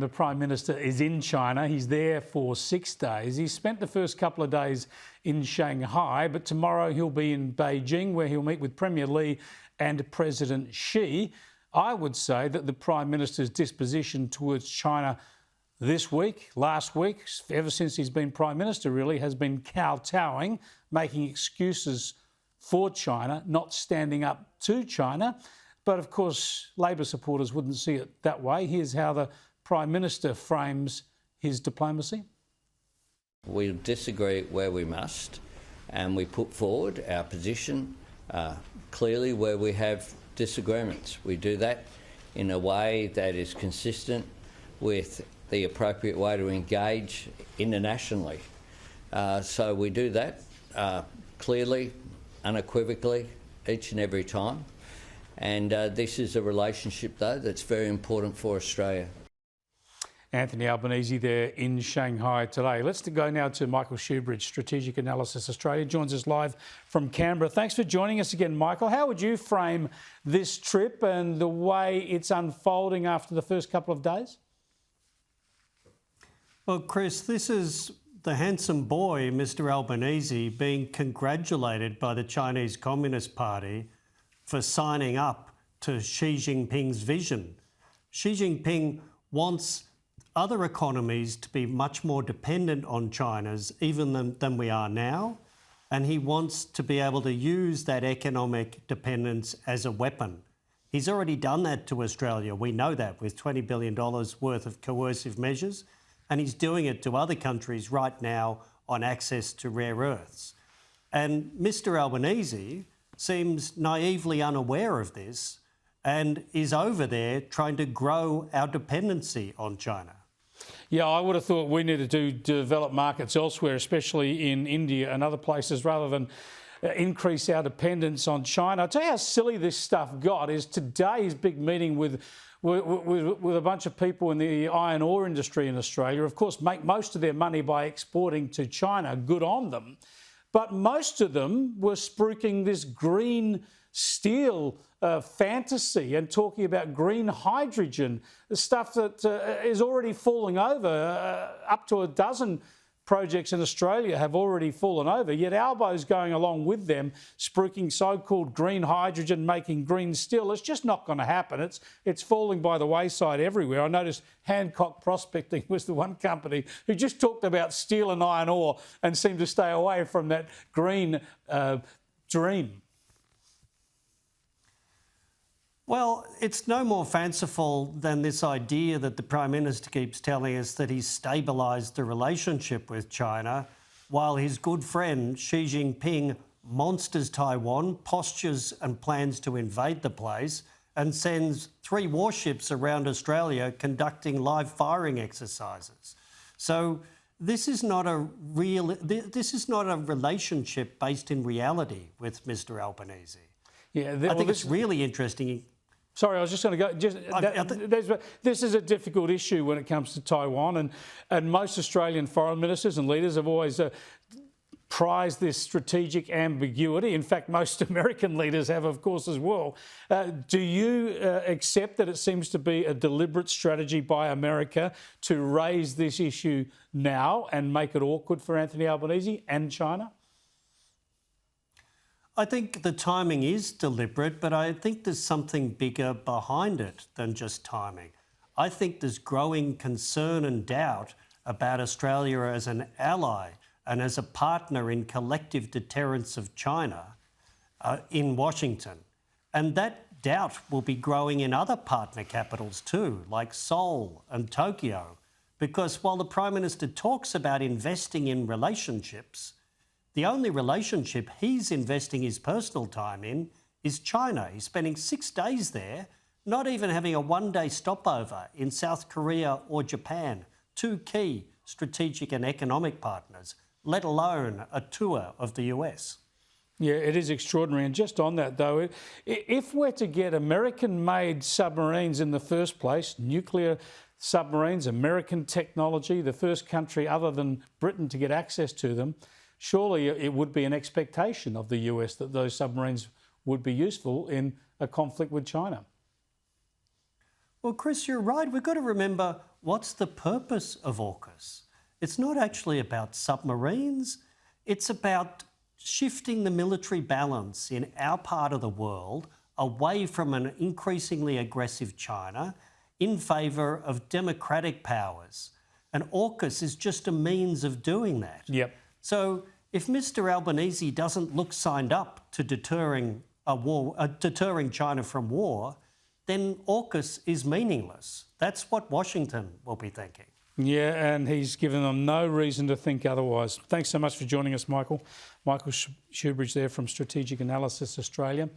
The Prime Minister is in China. He's there for 6 days. He spent the first couple of days in Shanghai, but tomorrow he'll be in Beijing, where he'll meet with Premier Li and President Xi. I would say that the Prime Minister's disposition towards China this week, last week, ever since he's been Prime Minister really, has been kowtowing, making excuses for China, not standing up to China. But of course, Labor supporters wouldn't see it that way. Here's how the Prime Minister frames his diplomacy. We disagree where we must, and we put forward our position clearly where we have disagreements. We do that in a way that is consistent with the appropriate way to engage internationally. So we do that clearly, unequivocally, each and every time. And this is a relationship, though, that's very important for Australia. Anthony Albanese there in Shanghai today. Let's go now to Michael Shoebridge, Strategic Analysis Australia, joins us live from Canberra. Thanks for joining us again, Michael. How would you frame this trip and the way it's unfolding after the first couple of days? Well, Chris, this is the handsome boy, Mr Albanese, being congratulated by the Chinese Communist Party for signing up to Xi Jinping's vision. Xi Jinping wants other economies to be much more dependent on China's even than we are now, and he wants to be able to use that economic dependence as a weapon. He's already done that to Australia. We know that, with $20 billion worth of coercive measures, and he's doing it to other countries right now on access to rare earths. And Mr Albanese seems naively unaware of this and is over there trying to grow our dependency on China. Yeah, I would have thought we needed to develop markets elsewhere, especially in India and other places, rather than increase our dependence on China. I'll tell you how silly this stuff got is today's big meeting with a bunch of people in the iron ore industry in Australia, of course, make most of their money by exporting to China. Good on them. But most of them were spruiking this green steel fantasy and talking about green hydrogen, the stuff that is already falling over. Up to a dozen projects in Australia have already fallen over, yet Albo's going along with them, spruiking so-called green hydrogen, making green steel. It's just not going to happen. It's falling by the wayside everywhere. I noticed Hancock Prospecting was the one company who just talked about steel and iron ore and seemed to stay away from that green dream. Well, it's no more fanciful than this idea that the Prime Minister keeps telling us that he's stabilised the relationship with China, while his good friend Xi Jinping monsters Taiwan, postures and plans to invade the place, and sends 3 warships around Australia conducting live firing exercises. So this is not a relationship based in reality with Mr Albanese. Yeah, I think it's really interesting. Sorry, I was just going to go. This is a difficult issue when it comes to Taiwan, and most Australian foreign ministers and leaders have always prized this strategic ambiguity. In fact, most American leaders have, of course, as well. Do you accept that it seems to be a deliberate strategy by America to raise this issue now and make it awkward for Anthony Albanese and China? I think the timing is deliberate, but I think there's something bigger behind it than just timing. I think there's growing concern and doubt about Australia as an ally and as a partner in collective deterrence of China in Washington. And that doubt will be growing in other partner capitals too, like Seoul and Tokyo, because while the Prime Minister talks about investing in relationships, the only relationship he's investing his personal time in is China. He's spending 6 days there, not even having a one-day stopover in South Korea or Japan, 2 key strategic and economic partners, let alone a tour of the US. Yeah, it is extraordinary. And just on that, though, if we're to get American-made submarines in the first place, nuclear submarines, American technology, the first country other than Britain to get access to them, surely it would be an expectation of the US that those submarines would be useful in a conflict with China. Well, Chris, you're right. We've got to remember what's the purpose of AUKUS? It's not actually about submarines. It's about shifting the military balance in our part of the world away from an increasingly aggressive China in favour of democratic powers. And AUKUS is just a means of doing that. Yep. So if Mr Albanese doesn't look signed up to deterring China from war, then AUKUS is meaningless. That's what Washington will be thinking. Yeah, and he's given them no reason to think otherwise. Thanks so much for joining us, Michael. Michael Shoebridge there from Strategic Analysis Australia.